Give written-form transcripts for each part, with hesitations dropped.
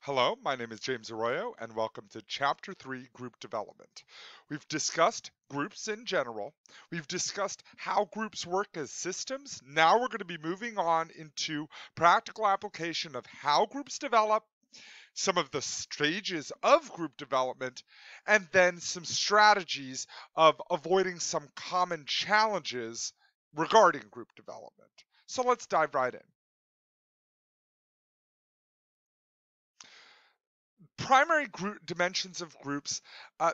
Hello, my name is James Arroyo, and welcome to Chapter 3 Group Development. We've discussed groups in general. We've discussed how groups work as systems. Now we're going to be moving on into practical application of how groups develop, some of the stages of group development, and then some strategies of avoiding some common challenges regarding group development. So let's dive right in. Primary group dimensions of groups,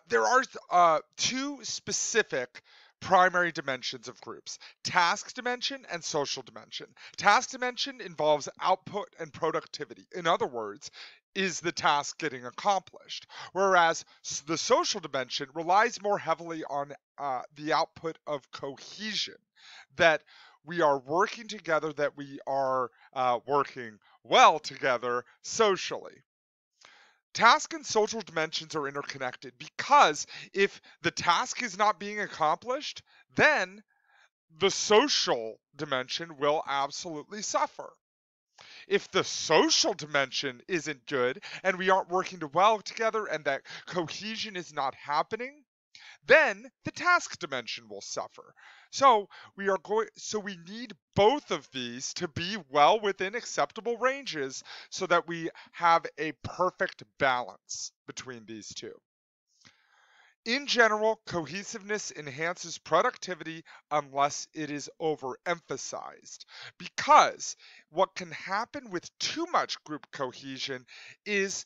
there are two specific primary dimensions of groups: task dimension and social dimension. Task dimension involves output and productivity. In other words, is the task getting accomplished? Whereas the social dimension relies more heavily on the output of cohesion, that we are working together, that we are working well together socially. Task and social dimensions are interconnected because if the task is not being accomplished, then the social dimension will absolutely suffer. If the social dimension isn't good and we aren't working well together and that cohesion is not happening, then the task dimension will suffer. So we need both of these to be well within acceptable ranges so that we have a perfect balance between these two. In general, cohesiveness enhances productivity unless it is overemphasized. Because what can happen with too much group cohesion is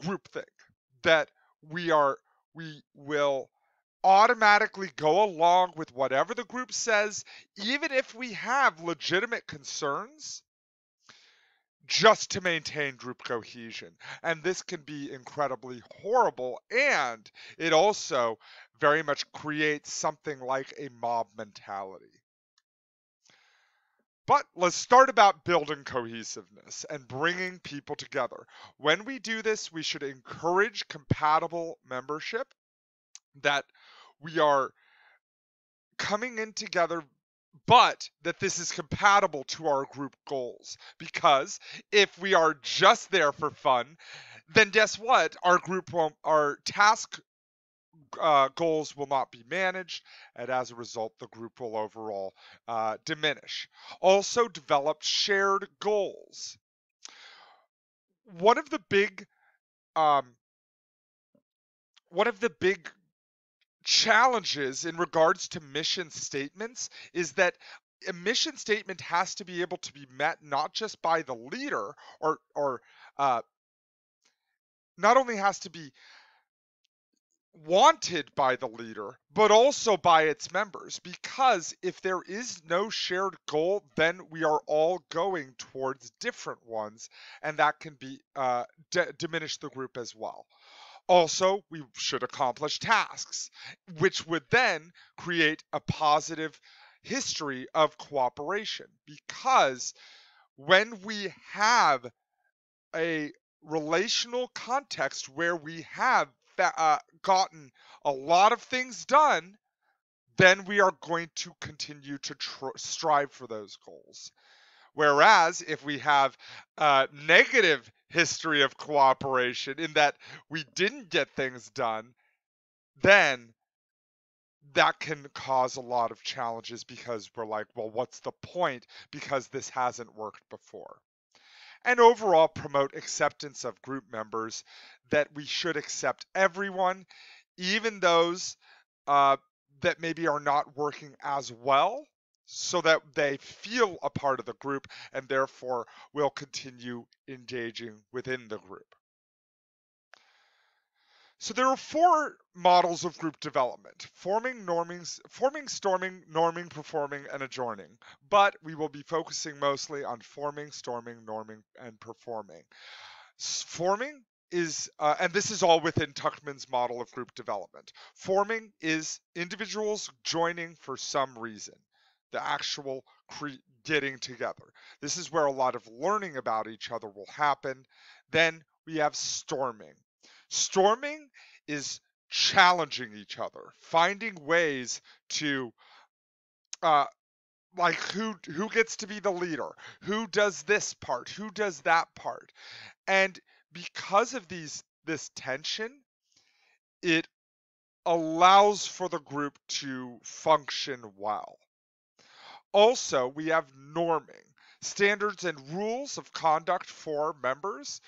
groupthink, that we will automatically go along with whatever the group says, even if we have legitimate concerns, just to maintain group cohesion. And this can be incredibly horrible, and it also very much creates something like a mob mentality. But let's start about building cohesiveness and bringing people together. When we do this, we should encourage compatible membership, that we are coming in together, but that this is compatible to our group goals. Because if we are just there for fun, then guess what? Our task goals will not be managed, and as a result, the group will overall diminish. Also, develop shared goals. One of the big um, one of the big challenges in regards to mission statements is that a mission statement has to be able to be met not just by the leader, or not only has to be wanted by the leader, but also by its members. Because if there is no shared goal, then we are all going towards different ones, and that can be diminish the group as well. Also, we should accomplish tasks, which would then create a positive history of cooperation. Because when we have a relational context where we have gotten a lot of things done, then we are going to continue to strive for those goals. Whereas if we have a negative history of cooperation in that we didn't get things done, then that can cause a lot of challenges, because we're like, well, what's the point? Because this hasn't worked before. And overall, promote acceptance of group members, that we should accept everyone, even those that maybe are not working as well, so that they feel a part of the group and therefore will continue engaging within the group. So there are four models of group development: forming, storming, norming, performing, and adjourning. But we will be focusing mostly on forming, storming, norming, and performing. Forming is, and this is all within Tuckman's model of group development. Forming is individuals joining for some reason, the actual getting together. This is where a lot of learning about each other will happen. Then we have storming. Storming is challenging each other, finding ways to uh, like who gets to be the leader, who does this part, who does that part, and because of this tension, it allows for the group to function well. Also, we have norming, standards and rules of conduct for members.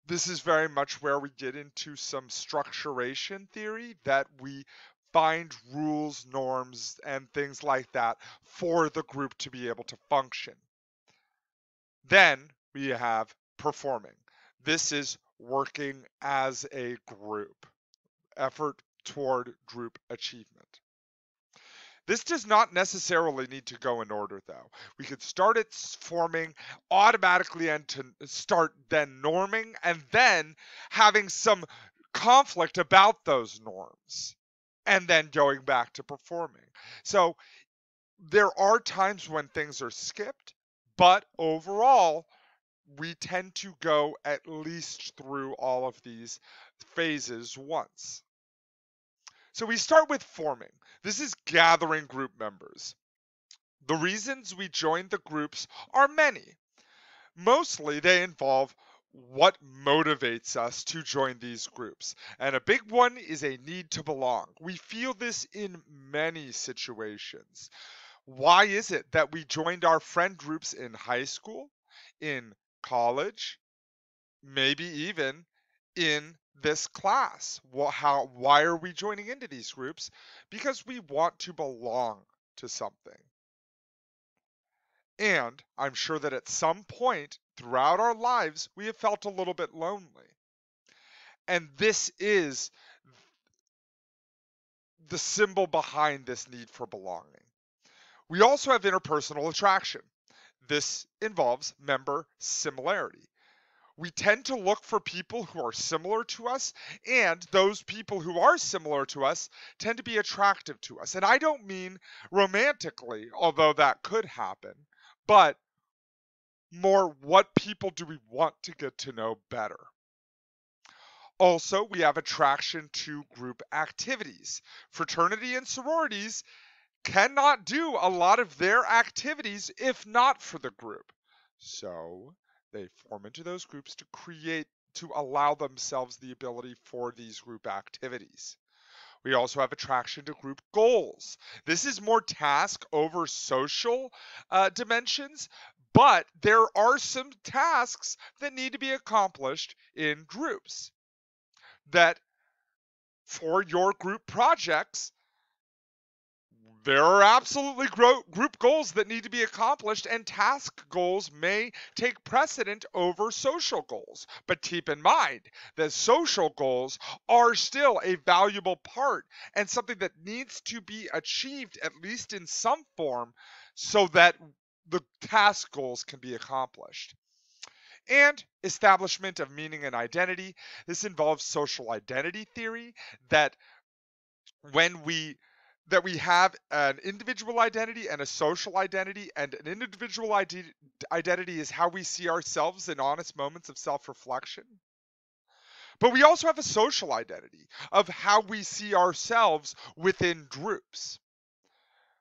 This is very much where we get into some structuration theory, that we find rules, norms, and things like that for the group to be able to function. Then we have performing. This is working as a group, effort toward group achievement. This does not necessarily need to go in order, though. We could start it forming automatically and to start then norming and then having some conflict about those norms and then going back to performing. So there are times when things are skipped, but overall, we tend to go at least through all of these phases once. So we start with forming. This is gathering group members. The reasons we join the groups are many. Mostly they involve what motivates us to join these groups. And a big one is a need to belong. We feel this in many situations. Why is it that we joined our friend groups in high school, in college, maybe even in this class? Why are we joining into these groups? Because we want to belong to something. And I'm sure that at some point throughout our lives, we have felt a little bit lonely. And this is the symbol behind this need for belonging. We also have interpersonal attraction. This involves member similarity. We tend to look for people who are similar to us, and those people who are similar to us tend to be attractive to us. And I don't mean romantically, although that could happen, but more, what people do we want to get to know better? Also, we have attraction to group activities. Fraternity and sororities cannot do a lot of their activities if not for the group. So they form into those groups to allow themselves the ability for these group activities. We also have attraction to group goals. This is more task over social dimensions, but there are some tasks that need to be accomplished in groups. That for your group projects, there are absolutely group goals that need to be accomplished, and task goals may take precedent over social goals. But keep in mind that social goals are still a valuable part and something that needs to be achieved, at least in some form, so that the task goals can be accomplished. And establishment of meaning and identity. This involves social identity theory, that when we have an individual identity and a social identity, and an individual identity is how we see ourselves in honest moments of self-reflection. But we also have a social identity of how we see ourselves within groups.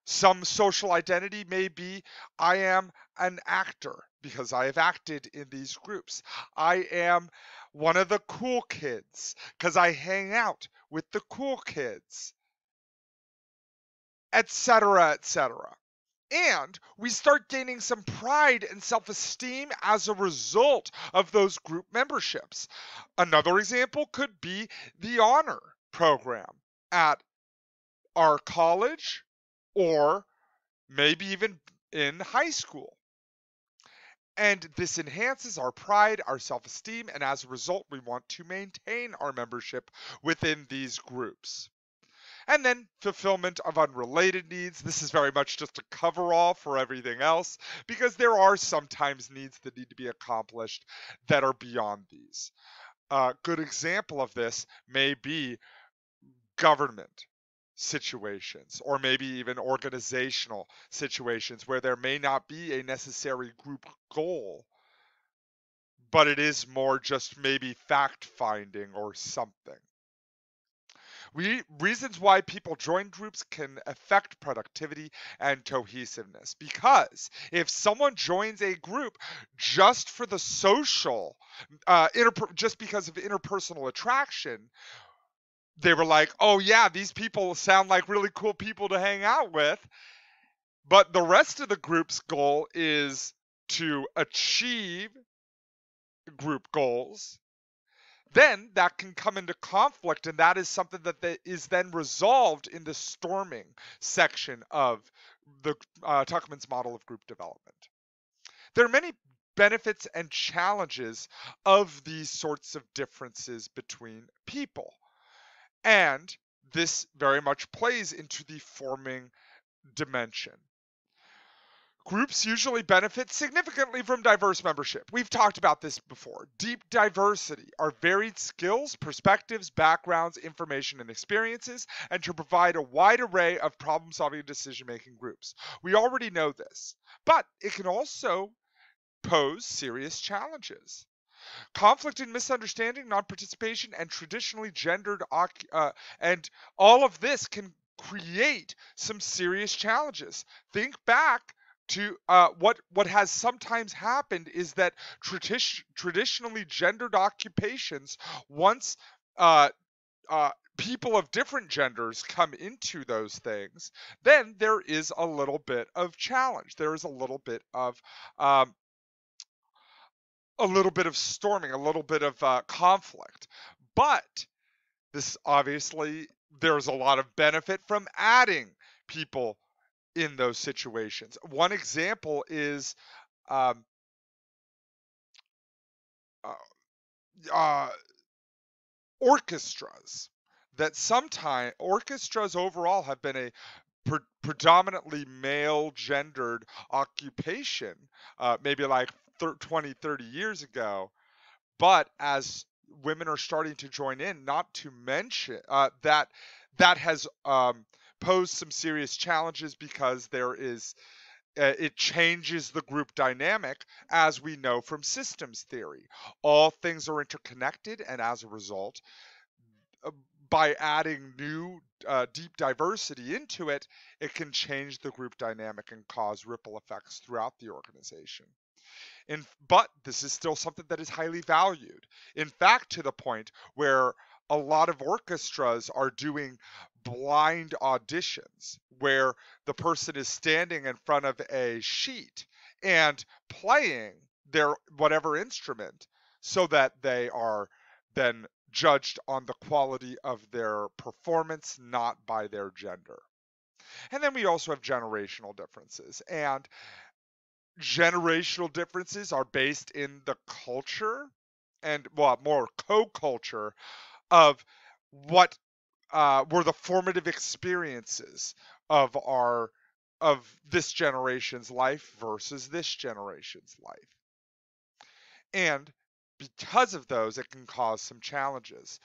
Some social identity may be, I am an actor because I have acted in these groups. I am one of the cool kids because I hang out with the cool kids, etc., etc. And we start gaining some pride and self-esteem as a result of those group memberships. Another example could be the honor program at our college, or maybe even in high school. And this enhances our pride, our self-esteem, and as a result, we want to maintain our membership within these groups. And then fulfillment of unrelated needs. This is very much just a cover-all for everything else, because there are sometimes needs that need to be accomplished that are beyond these. A good example of this may be government situations, or maybe even organizational situations where there may not be a necessary group goal, but it is more just maybe fact-finding or something. Reasons why people join groups can affect productivity and cohesiveness. Because if someone joins a group just for the social, just because of interpersonal attraction, they were like, oh yeah, these people sound like really cool people to hang out with. But the rest of the group's goal is to achieve group goals, then that can come into conflict, and that is something that is then resolved in the storming section of the Tuckman's model of group development. There are many benefits and challenges of these sorts of differences between people, and this very much plays into the forming dimension. Groups usually benefit significantly from diverse membership. We've talked about this before. Deep diversity are varied skills, perspectives, backgrounds, information, and experiences, and to provide a wide array of problem-solving and decision-making groups. We already know this, but it can also pose serious challenges. Conflict and misunderstanding, non-participation, and traditionally gendered and all of this can create some serious challenges. Think back to what has sometimes happened is that traditionally gendered occupations, once uh, people of different genders come into those things, then there is a little bit of challenge. There is um, a little bit of storming, a little bit of conflict. But this obviously, there's a lot of benefit from adding people in those situations. One example is um, uh, uh, orchestras. That sometimes orchestras overall have been a predominantly male gendered occupation, maybe like 20, 30 years ago. But as women are starting to join in, not to mention that has posed some serious challenges because there is it changes the group dynamic, as we know from systems theory. All things are interconnected, and as a result, uh, by adding new deep diversity into it, it can change the group dynamic and cause ripple effects throughout the organization. But this is still something that is highly valued. In fact, to the point where a lot of orchestras are doing blind auditions where the person is standing in front of a sheet and playing their whatever instrument so that they are then judged on the quality of their performance, not by their gender. And then we also have generational differences. And generational differences are based in the culture and, well, more co-culture of what were the formative experiences of this generation's life versus this generation's life. And because of those, it can cause some challenges.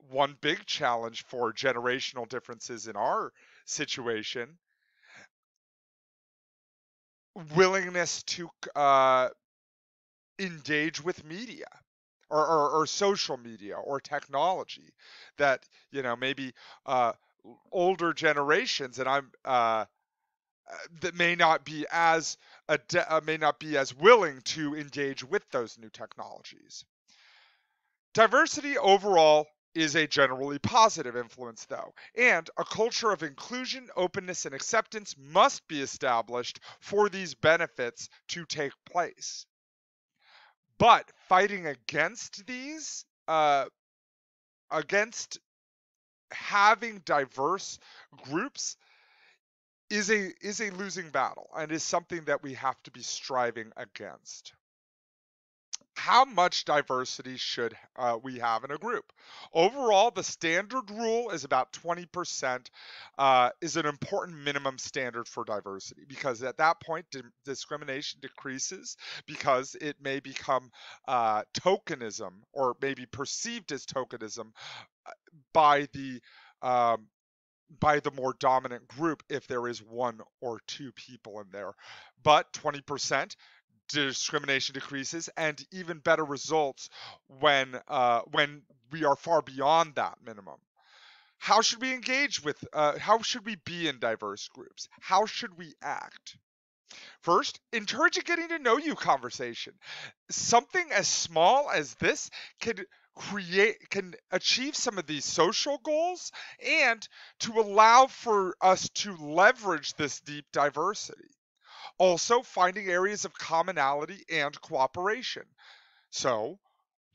One big challenge for generational differences in our situation, willingness to engage with media or social media or technology that maybe older generations, and I'm that may not be as willing to engage with those new technologies. Diversity overall is a generally positive influence, though, and a culture of inclusion, openness, and acceptance must be established for these benefits to take place. But fighting against these, against having diverse groups, is a losing battle and is something that we have to be striving against. How much diversity should we have in a group? Overall, the standard rule is about 20% is an important minimum standard for diversity, because at that point discrimination decreases, because it may become tokenism, or maybe perceived as tokenism by the um, by the more dominant group if there is one or two people in there. But 20% discrimination decreases, and even better results when we are far beyond that minimum. How should we engage with, how should we be in diverse groups? How should we act? First, encourage a getting to know you conversation. Something as small as this can achieve some of these social goals and to allow for us to leverage this deep diversity. Also, finding areas of commonality and cooperation. So,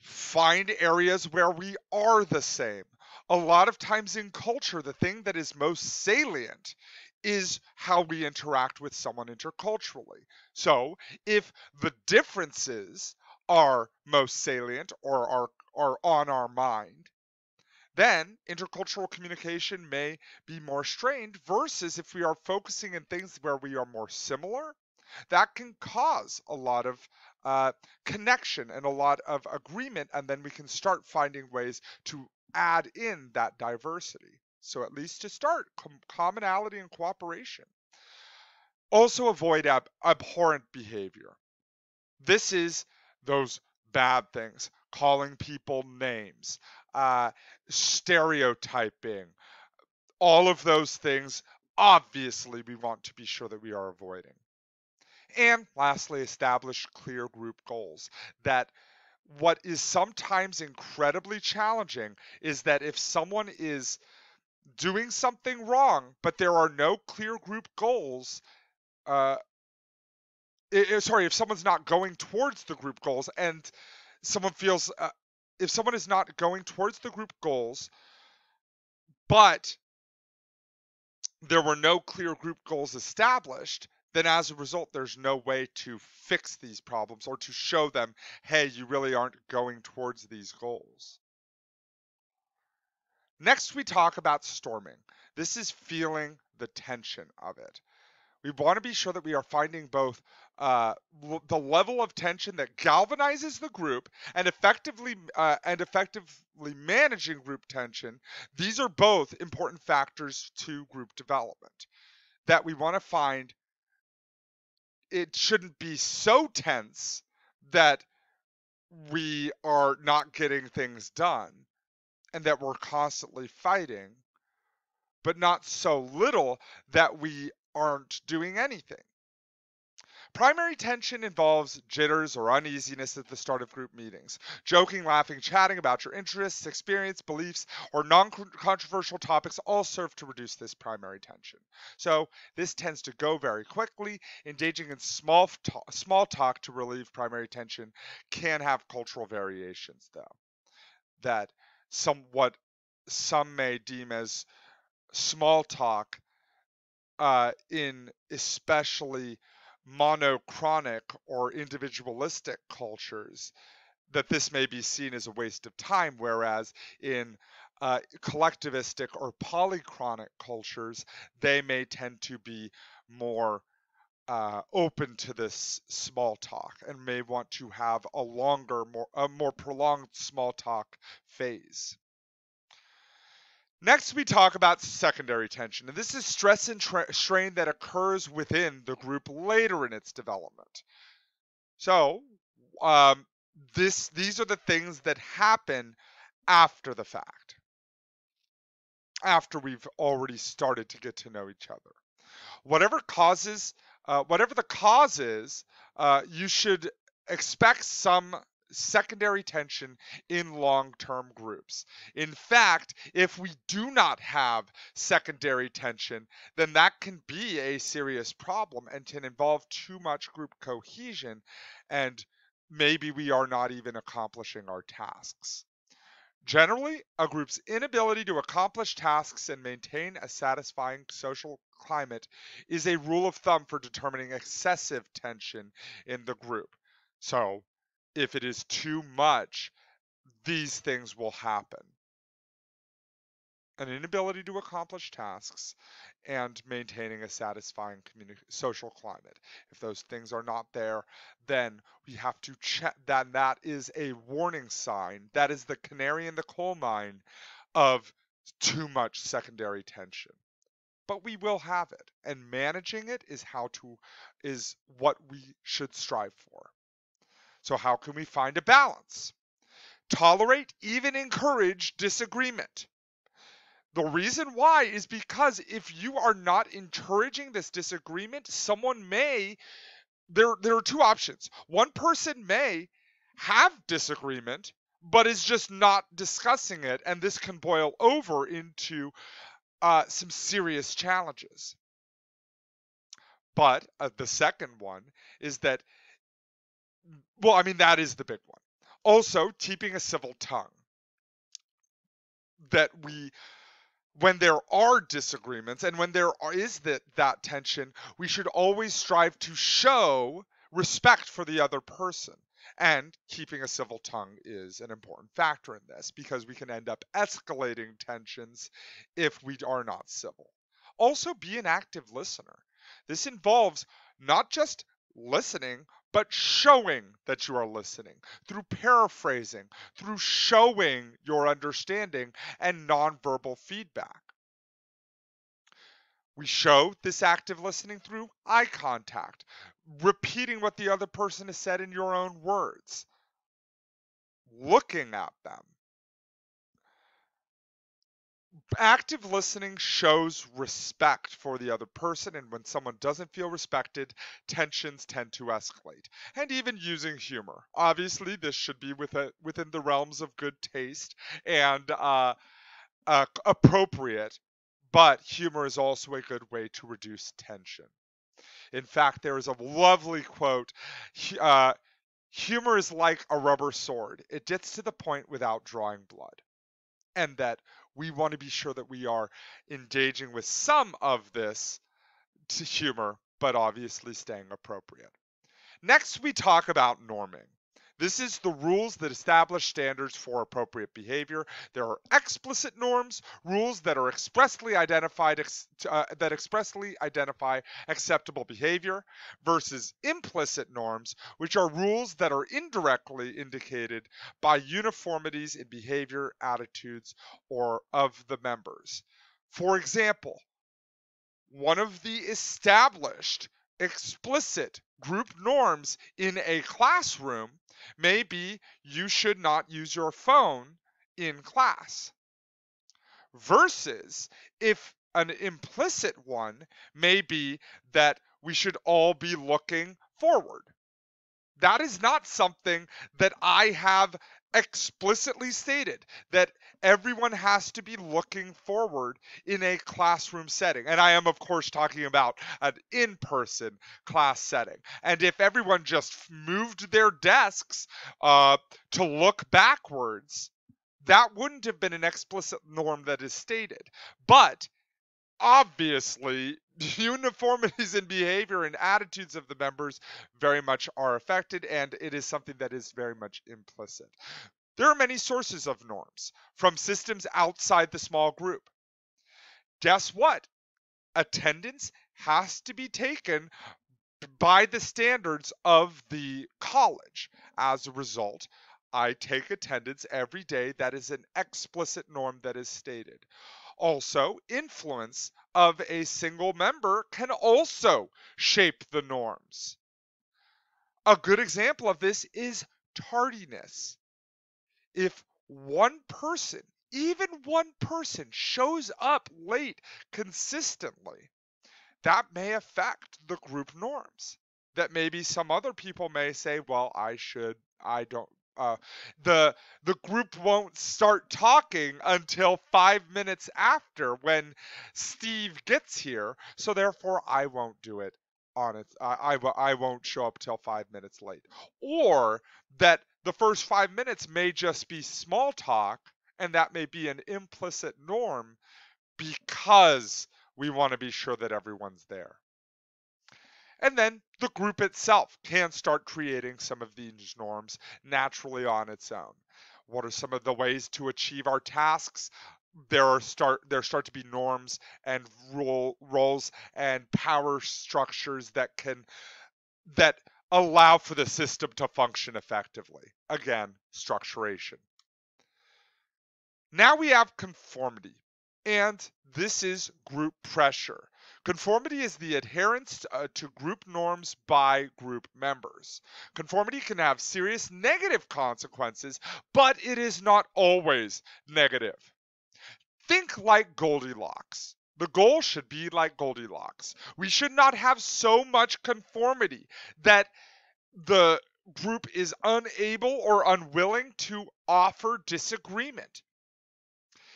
find areas where we are the same. A lot of times in culture, the thing that is most salient is how we interact with someone interculturally. So, if the differences are most salient or are on our mind, then intercultural communication may be more strained versus if we are focusing in things where we are more similar, that can cause a lot of connection and a lot of agreement, and then we can start finding ways to add in that diversity. So at least to start, commonality and cooperation. Also avoid abhorrent behavior. This is those bad things, calling people names, stereotyping, all of those things. Obviously, we want to be sure that we are avoiding. And lastly, establish clear group goals. That what is sometimes incredibly challenging is that if someone is doing something wrong, but there are no clear group goals, uh, sorry, if someone's not going towards the group goals and someone feels, if someone is not going towards the group goals, but there were no clear group goals established, then as a result, there's no way to fix these problems or to show them, hey, you really aren't going towards these goals. Next, we talk about storming. This is feeling the tension of it. We want to be sure that we are finding both the level of tension that galvanizes the group and effectively managing group tension. These are both important factors to group development that we want to find. It shouldn't be so tense that we are not getting things done and that we're constantly fighting, but not so little that we aren't doing anything. Primary tension involves jitters or uneasiness at the start of group meetings. Joking, laughing, chatting about your interests, experience, beliefs, or non-controversial topics all serve to reduce this primary tension. So this tends to go very quickly. Engaging in small talk to relieve primary tension can have cultural variations, though, that some may deem as small talk in especially monochronic or individualistic cultures, that this may be seen as a waste of time, whereas in collectivistic or polychronic cultures, they may tend to be more open to this small talk and may want to have a longer, more prolonged small talk phase. Next, we talk about secondary tension, and this is stress and strain that occurs within the group later in its development. So, um, these are the things that happen after the fact, after we've already started to get to know each other. Whatever the cause is, you should expect some secondary tension in long-term groups. In fact, if we do not have secondary tension, then that can be a serious problem and can involve too much group cohesion, and maybe we are not even accomplishing our tasks. Generally, a group's inability to accomplish tasks and maintain a satisfying social climate is a rule of thumb for determining excessive tension in the group. So, if it is too much, these things will happen. An inability to accomplish tasks and maintaining a satisfying social climate. If those things are not there, then we have to check that. That is a warning sign. That is the canary in the coal mine of too much secondary tension. But we will have it, and managing it is what we should strive for. So how can we find a balance? Tolerate, even encourage disagreement. The reason why is because if you are not encouraging this disagreement, there are two options. One person may have disagreement, but is just not discussing it, and this can boil over into some serious challenges. But the second one is that, well, I mean, that is the big one. Also, keeping a civil tongue. That when there are disagreements and when is that tension, we should always strive to show respect for the other person. And keeping a civil tongue is an important factor in this because we can end up escalating tensions if we are not civil. Also, be an active listener. This involves not just listening, but showing that you are listening through paraphrasing, through showing your understanding and nonverbal feedback. We show this active listening through eye contact, repeating what the other person has said in your own words, looking at them. Active listening shows respect for the other person, and when someone doesn't feel respected, tensions tend to escalate. And even using humor. Obviously, this should be within the realms of good taste and appropriate, but humor is also a good way to reduce tension. In fact, there is a lovely quote. Humor is like a rubber sword. It gets to the point without drawing blood. And that we want to be sure that we are engaging with some of this to humor, but obviously staying appropriate. Next, we talk about norming. This is the rules that establish standards for appropriate behavior. There are explicit norms, rules that are expressly identified that expressly identify acceptable behavior, versus implicit norms, which are rules that are indirectly indicated by uniformities in behavior, attitudes, or of the members. For example, one of the established explicit group norms in a classroom may be you should not use your phone in class. Versus if an implicit one may be that we should all be looking forward. That is not something that I have explicitly stated, that everyone has to be looking forward in a classroom setting. And I am, of course, talking about an in-person class setting. And if everyone just moved their desks to look backwards, that wouldn't have been an explicit norm that is stated. But obviously, uniformities in behavior and attitudes of the members very much are affected, and it is something that is very much implicit. There are many sources of norms from systems outside the small group. Guess what? Attendance has to be taken by the standards of the college. As a result, I take attendance every day. That is an explicit norm that is stated. Also, influence of a single member can also shape the norms. A good example of this is tardiness. If one person, even one person, shows up late consistently, that may affect the group norms. That maybe some other people may say, well, I don't. The group won't start talking until 5 minutes after when Steve gets here, so therefore I won't do it on it. I won't show up till 5 minutes late. Or that the first 5 minutes may just be small talk, and that may be an implicit norm because we want to be sure that everyone's there. And then the group itself can start creating some of these norms naturally on its own. What are some of the ways to achieve our tasks? There start to be norms and roles and power structures that allow for the system to function effectively. Again, structuration. Now we have conformity, and this is group pressure. Conformity is the adherence to group norms by group members. Conformity can have serious negative consequences, but it is not always negative. Think like Goldilocks. The goal should be like Goldilocks. We should not have so much conformity that the group is unable or unwilling to offer disagreement.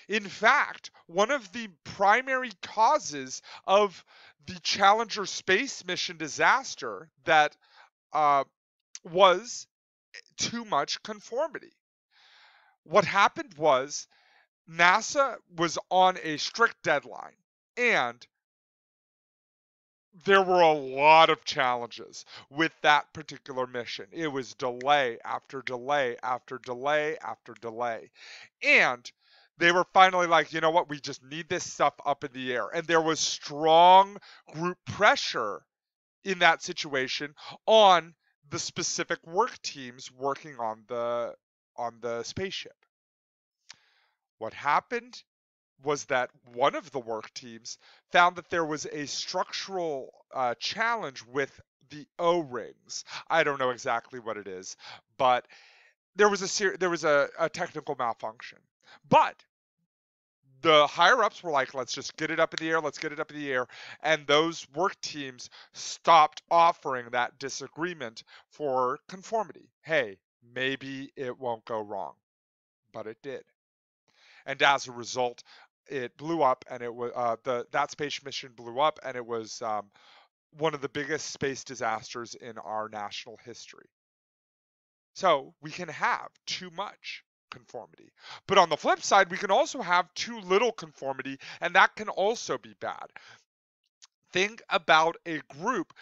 In fact, one of the primary causes of the Challenger space mission disaster that was too much conformity. What happened was NASA was on a strict deadline, and there were a lot of challenges with that particular mission. It was delay after delay after delay after delay. And they were finally like, you know what, we just need this stuff up in the air. And there was strong group pressure in that situation on the specific work teams working on the spaceship. What happened was that one of the work teams found that there was a structural challenge with the O-rings. I don't know exactly what it is, but there was a technical malfunction. But the higher ups were like, let's just get it up in the air, let's get it up in the air. And those work teams stopped offering that disagreement for conformity. Hey, maybe it won't go wrong, but it did. And as a result, it blew up, and it was that space mission blew up, and it was one of the biggest space disasters in our national history. So we can have too much conformity, but on the flip side, we can also have too little conformity, and that can also be bad. Think about a group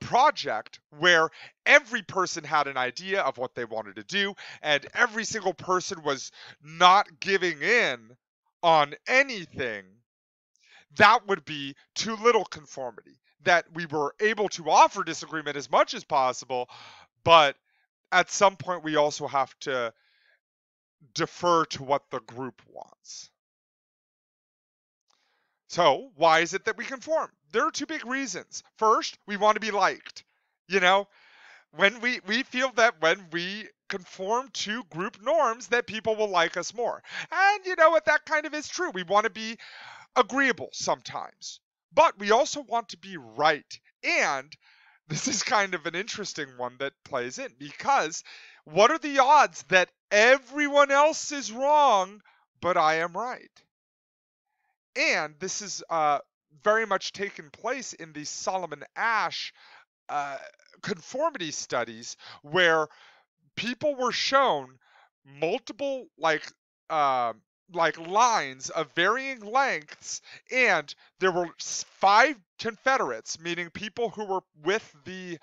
project where every person had an idea of what they wanted to do, and every single person was not giving in on anything. That would be too little conformity. That we were able to offer disagreement as much as possible, but at some point we also have to defer to what the group wants. So, why is it that we conform? There are two big reasons. First, we want to be liked. You know, when we feel that when we conform to group norms that people will like us more. And you know what, that kind of is true. We want to be agreeable sometimes. But we also want to be right. And this is kind of an interesting one that plays in, because what are the odds that everyone else is wrong, but I am right? And this is very much taken place in the Solomon Asch conformity studies, where people were shown multiple uh, lines of varying lengths, and there were 5 Confederates, meaning people who were with the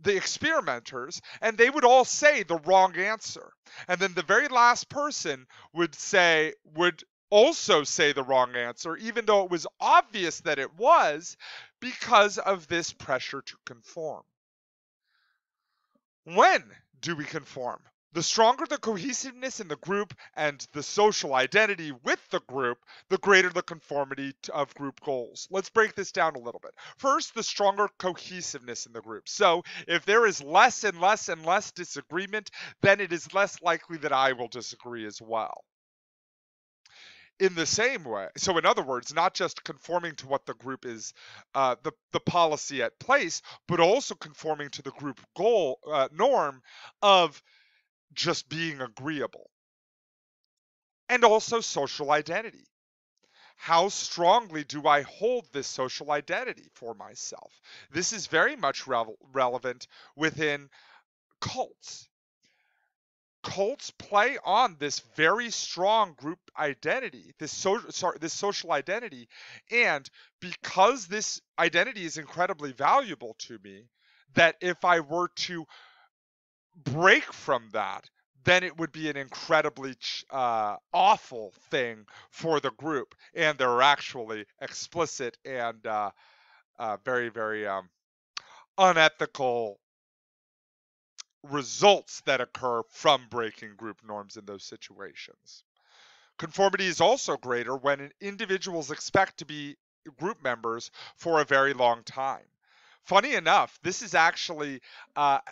experimenters, and they would all say the wrong answer. And then the very last person would also say the wrong answer, even though it was obvious that it was, because of this pressure to conform. When do we conform? The stronger the cohesiveness in the group and the social identity with the group, the greater the conformity of group goals. Let's break this down a little bit. First, the stronger cohesiveness in the group. So if there is less and less and less disagreement, then it is less likely that I will disagree as well. In the same way, so in other words, not just conforming to what the group is, the policy at place, but also conforming to the group goal norm of just being agreeable. And also social identity. How strongly do I hold this social identity for myself? This is very much relevant within cults. Cults play on this very strong group identity, this social identity, and because this identity is incredibly valuable to me, that if I were to break from that, then it would be an incredibly awful thing for the group. And there are actually explicit and very, very unethical results that occur from breaking group norms in those situations. Conformity is also greater when individuals expect to be group members for a very long time. Funny enough, this is actually,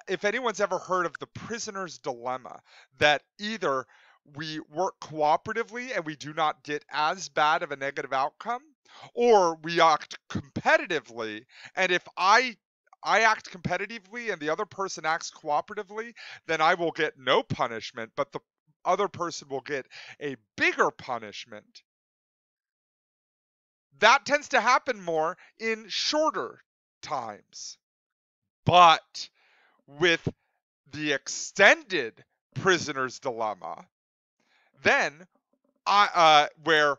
if anyone's ever heard of the prisoner's dilemma, that either we work cooperatively and we do not get as bad of a negative outcome, or we act competitively, and if I act competitively and the other person acts cooperatively, then I will get no punishment, but the other person will get a bigger punishment. That tends to happen more in shorter times. But with the extended prisoner's dilemma, then where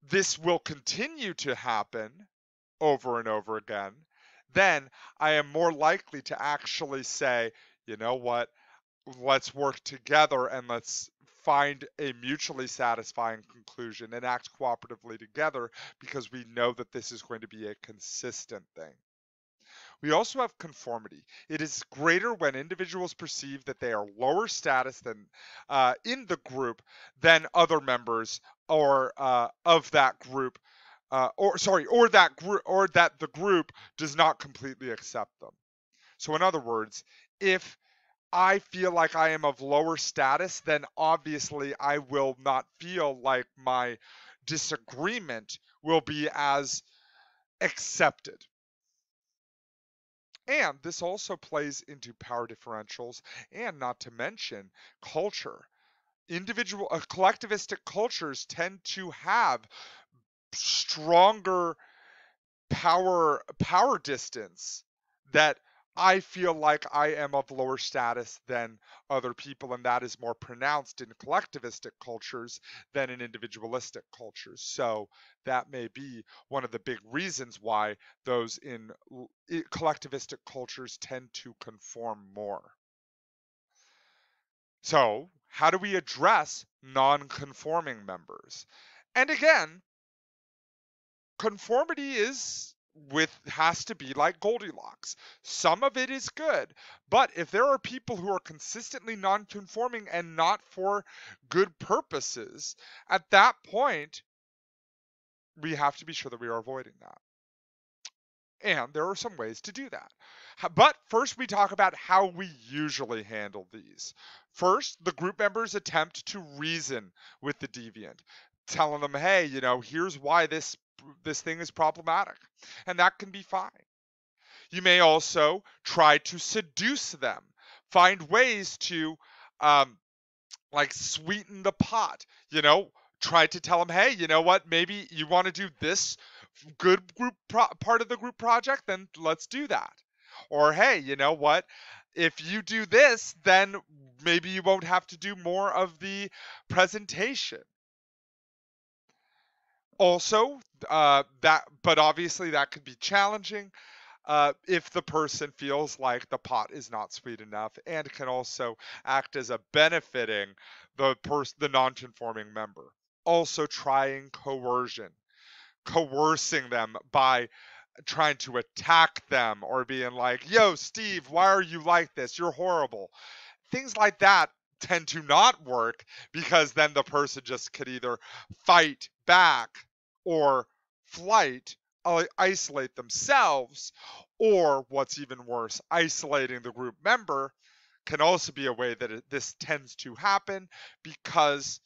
this will continue to happen over and over again, then I am more likely to actually say, you know what, let's work together and let's find a mutually satisfying conclusion and act cooperatively together because we know that this is going to be a consistent thing. We also have conformity. It is greater when individuals perceive that they are lower status than in the group than other members or of that group, or that group, or that the group does not completely accept them. So, in other words, if I feel like I am of lower status, then obviously I will not feel like my disagreement will be as accepted. And this also plays into power differentials and not to mention culture. Collectivistic cultures tend to have stronger power distance that I feel like I am of lower status than other people, and that is more pronounced in collectivistic cultures than in individualistic cultures. So that may be one of the big reasons why those in collectivistic cultures tend to conform more. So, how do we address non-conforming members? And again, conformity has to be like Goldilocks. Some of it is good, but if there are people who are consistently non-conforming and not for good purposes, at that point we have to be sure that we are avoiding that. And there are some ways to do that. But first, we talk about how we usually handle these. First, the group members attempt to reason with the deviant, telling them, hey, here's why this thing is problematic. And that can be fine. You may also try to seduce them, find ways to sweeten the pot, try to tell them, hey, you know what, maybe you want to do this good part of the group project, then let's do that. Or, hey, you know what, if you do this, then maybe you won't have to do more of the presentation. Also, but obviously that could be challenging if the person feels like the pot is not sweet enough, and can also act as a benefiting the non-conforming member. Also, trying coercing them by trying to attack them or being like, yo, Steve, why are you like this? You're horrible. Things like that tend to not work because then the person just could either fight back or flight, isolate themselves, or what's even worse, isolating the group member can also be a way that this tends to happen because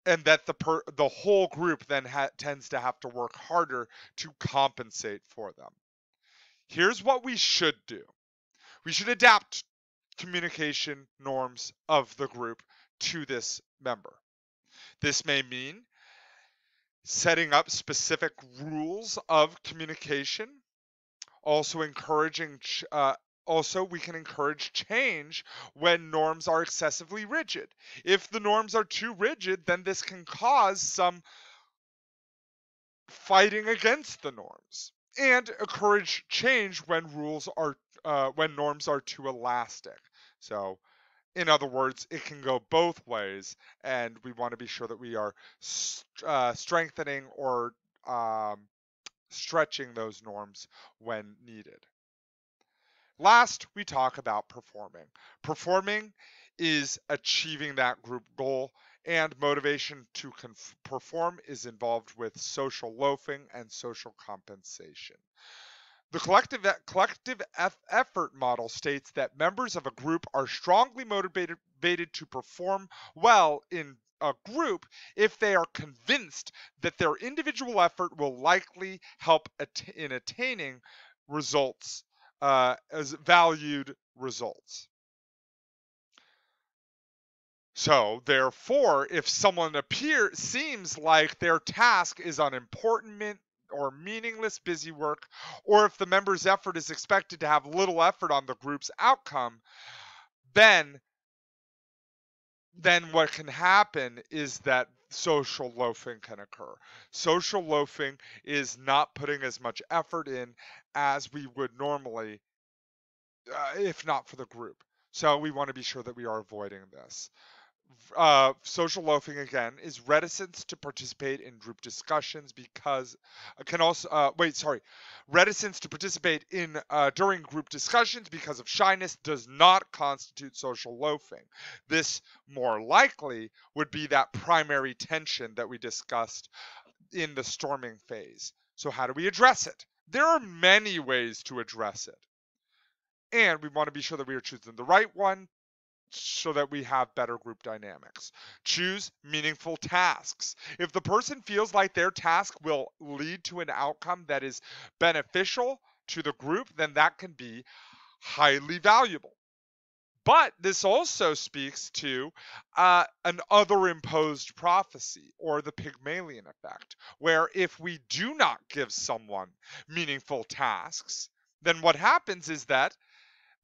and that the whole group then tends to have to work harder to compensate for them. Here's what we should do. We should adapt communication norms of the group to this member. This may mean setting up specific rules of communication, also we can encourage change when norms are excessively rigid. If the norms are too rigid, then this can cause some fighting against the norms, and encourage change when norms are too elastic. So, in other words, it can go both ways, and we want to be sure that we are strengthening or stretching those norms when needed. Last, we talk about performing. Performing is achieving that group goal, and motivation to perform is involved with social loafing and social compensation. The collective effort model states that members of a group are strongly motivated to perform well in a group if they are convinced that their individual effort will likely help in attaining results, as valued results. So, therefore, if someone seems like their task is unimportant or meaningless busy work, or if the member's effort is expected to have little effort on the group's outcome, then what can happen is that social loafing can occur. Social loafing is not putting as much effort in as we would normally, if not for the group. So we want to be sure that we are avoiding this. Social loafing again is reticence to participate in group discussions because can also reticence to participate in during group discussions because of shyness does not constitute social loafing. This more likely would be that primary tension that we discussed in the storming phase. So how do we address it? There are many ways to address it, and we want to be sure that we are choosing the right one so that we have better group dynamics. Choose meaningful tasks. If the person feels like their task will lead to an outcome that is beneficial to the group, then that can be highly valuable. But this also speaks to an other imposed prophecy or the Pygmalion effect, where if we do not give someone meaningful tasks, then what happens is that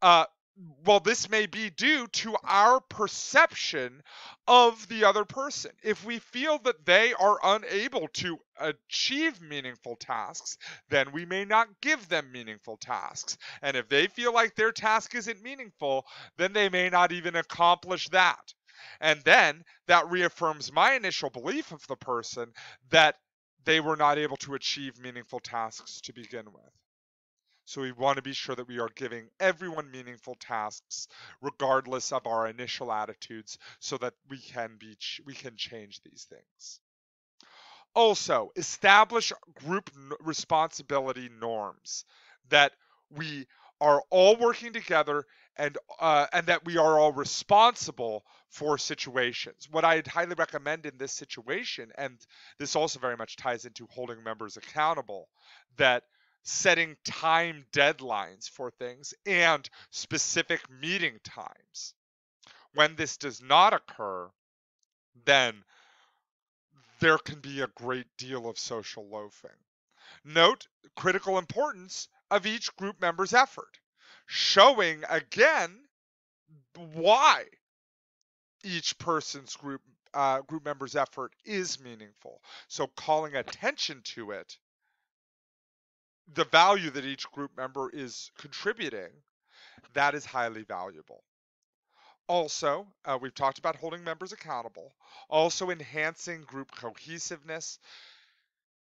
uh, well, this may be due to our perception of the other person. If we feel that they are unable to achieve meaningful tasks, then we may not give them meaningful tasks. And if they feel like their task isn't meaningful, then they may not even accomplish that. And then that reaffirms my initial belief of the person that they were not able to achieve meaningful tasks to begin with. So we want to be sure that we are giving everyone meaningful tasks, regardless of our initial attitudes, so that we can change these things. Also, establish group responsibility norms that we are all working together and that we are all responsible for situations. What I'd highly recommend in this situation, and this also very much ties into holding members accountable, that setting time deadlines for things and specific meeting times. When this does not occur, then there can be a great deal of social loafing. Note critical importance of each group member's effort, showing again why each person's group member's effort is meaningful. So calling attention to it, the value that each group member is contributing, that is highly valuable. Also, we've talked about holding members accountable, also enhancing group cohesiveness,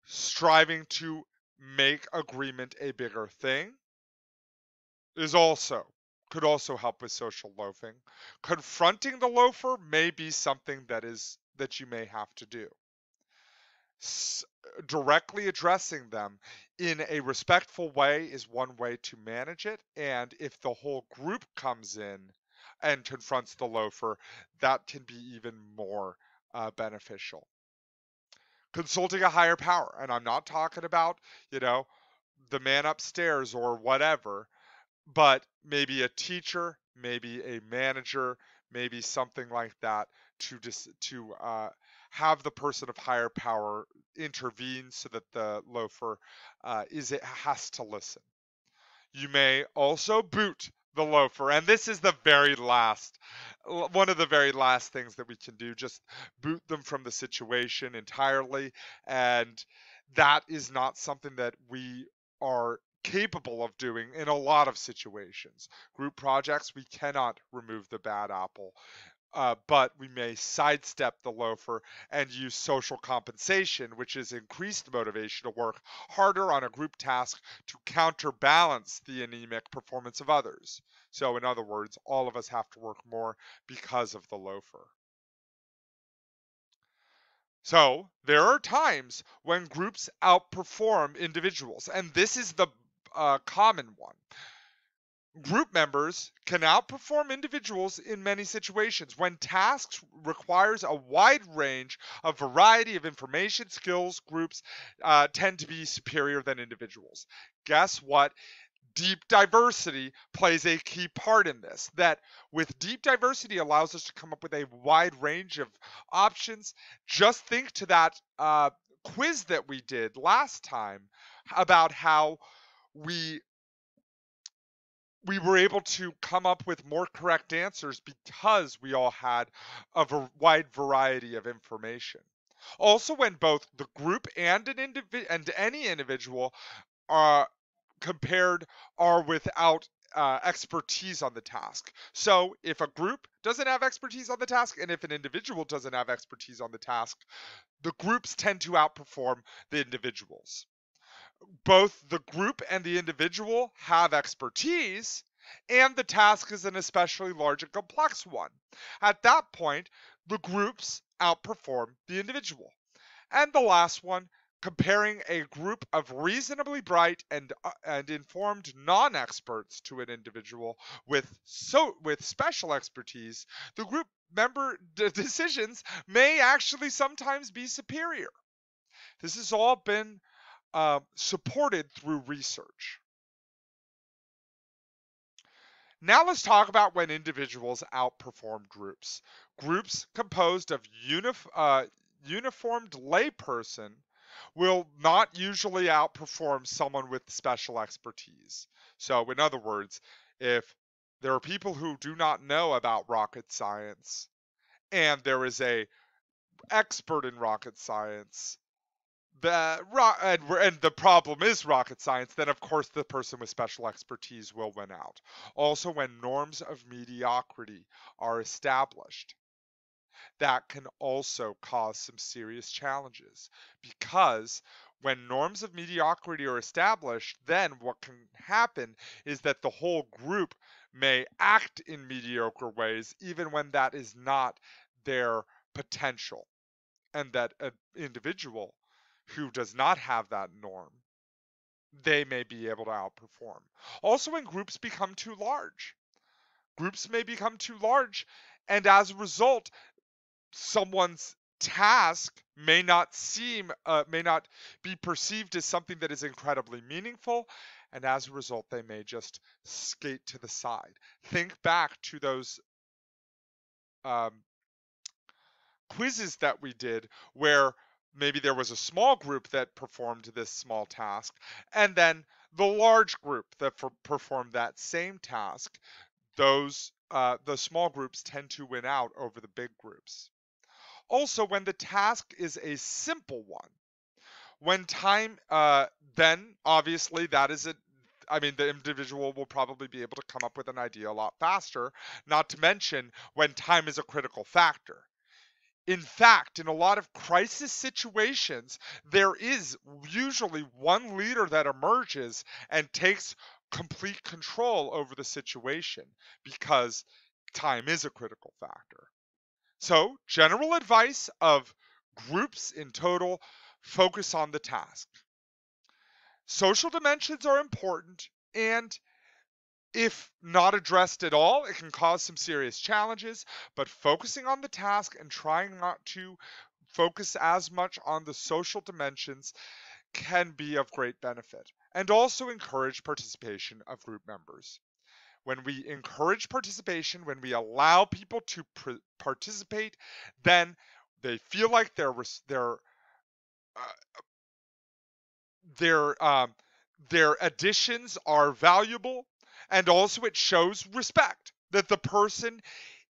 striving to make agreement a bigger thing could also help with social loafing. Confronting the loafer may be something that you may have to do. Directly addressing them in a respectful way is one way to manage it, and if the whole group comes in and confronts the loafer, that can be even more beneficial. Consulting a higher power, and I'm not talking about, the man upstairs or whatever, but maybe a teacher, maybe a manager, maybe something like that to have the person of higher power intervene so that the loafer has to listen. You may also boot the loafer, and this is one of the very last things that we can do, just boot them from the situation entirely, and that is not something that we are capable of doing in a lot of situations. Group projects, we cannot remove the bad apple. But we may sidestep the loafer and use social compensation, which is increased motivation to work harder on a group task to counterbalance the anemic performance of others. So, in other words, all of us have to work more because of the loafer. So, there are times when groups outperform individuals, and this is the common one. Group members can outperform individuals in many situations. When tasks requires a wide range of variety of information, skills, groups tend to be superior than individuals. Guess what? Deep diversity plays a key part in this. That with deep diversity allows us to come up with a wide range of options. Just think to that quiz that we did last time about how we we were able to come up with more correct answers because we all had a wide variety of information. Also, when both the group and any individual are compared are without expertise on the task. So if a group doesn't have expertise on the task, and if an individual doesn't have expertise on the task, the groups tend to outperform the individuals. Both the group and the individual have expertise, and the task is an especially large and complex one. At that point, the groups outperform the individual. And the last one, comparing a group of reasonably bright and informed non-experts to an individual with special expertise, the group member decisions may actually sometimes be superior. This has all been supported through research. Now let's talk about when individuals outperform groups. Groups composed of uniformed layperson will not usually outperform someone with special expertise. So in other words, if there are people who do not know about rocket science and there is a expert in rocket science, and the problem is rocket science, then of course the person with special expertise will win out. Also, when norms of mediocrity are established, that can also cause some serious challenges, because when norms of mediocrity are established, then what can happen is that the whole group may act in mediocre ways even when that is not their potential, and that an individual who does not have that norm, they may be able to outperform. Also, when groups become too large, groups may become too large, and as a result, someone's task may not be perceived as something that is incredibly meaningful, and as a result, they may just skate to the side. Think back to those um, quizzes that we did where maybe there was a small group that performed this small task, and then the large group that performed that same task. Those the small groups tend to win out over the big groups. Also, when the task is a simple one, when time, then obviously that is it. I mean, the individual will probably be able to come up with an idea a lot faster, not to mention when time is a critical factor. In fact, in a lot of crisis situations, there is usually one leader that emerges and takes complete control over the situation because time is a critical factor. So, general advice of groups in total: focus on the task. Social dimensions are important, and if not addressed at all, it can cause some serious challenges, but focusing on the task and trying not to focus as much on the social dimensions can be of great benefit. And also encourage participation of group members. When we encourage participation, when we allow people to participate, then they feel like uh, their their additions are valuable, and also it shows respect, that the person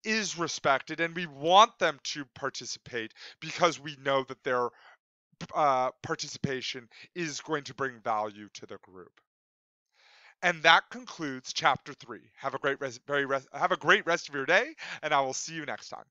is respected and we want them to participate because we know that their participation is going to bring value to the group. And that concludes chapter 3. Have a great rest of your day, and I will see you next time.